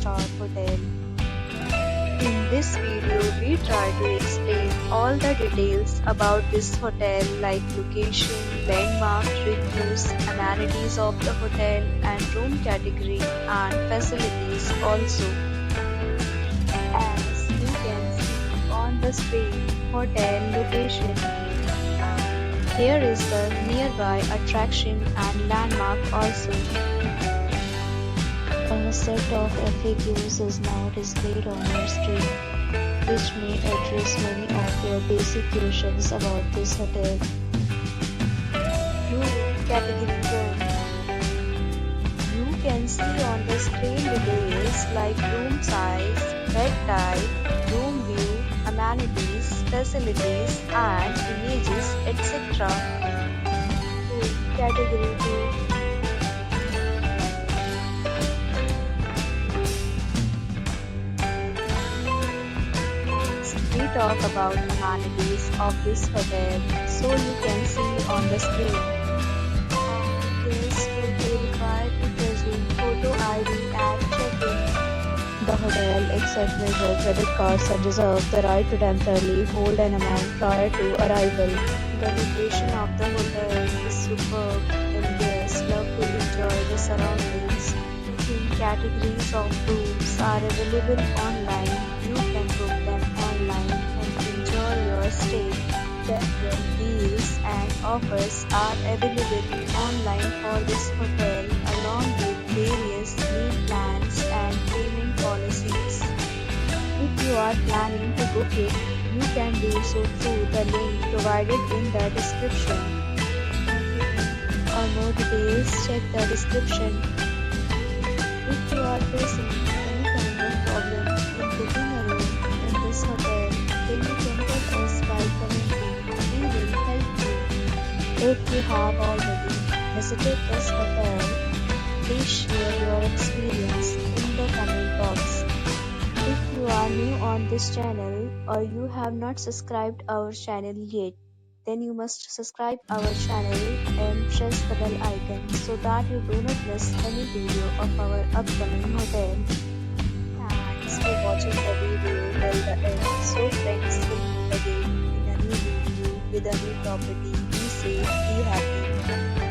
5-star hotel. In this video, we try to explain all the details about this hotel like location, landmark, reviews, amenities of the hotel and room category and facilities also. As you can see on the screen, hotel location. Here is the nearby attraction and landmark also. A set of FAQs is now displayed on your screen, which may address many of your basic questions about this hotel. Room category 1. You can see on the screen details like room size, bed type, room view, amenities, facilities and images, etc. Room category 2. We talk about amenities of this hotel, so you can see on the screen. Guests will be required to present photo ID at check-in. The hotel accepts major credit cards and reserves the right to temporarily hold an amount prior to arrival. The location of the hotel is superb and guests love to enjoy the surroundings. Booking categories of rooms are available online. You can book them online and enjoy your stay. Several deals and offers are available online for this hotel along with various meal plans and payment policies. If you are planning to book it, you can do so through the link provided in the description. For more details, check the description. If you are facing any kind of problem in booking a room in this hotel, then you can tell us by commenting. We will help you. If you have already visited this hotel, please share your experience in the comment box. If you are new on this channel or you have not subscribed our channel yet, then you must subscribe our channel and press the bell icon so that you do not miss any video of our upcoming hotel. Thanks for watching the video till the end. So friends, will meet again in a new video with a new property. Be safe, be happy.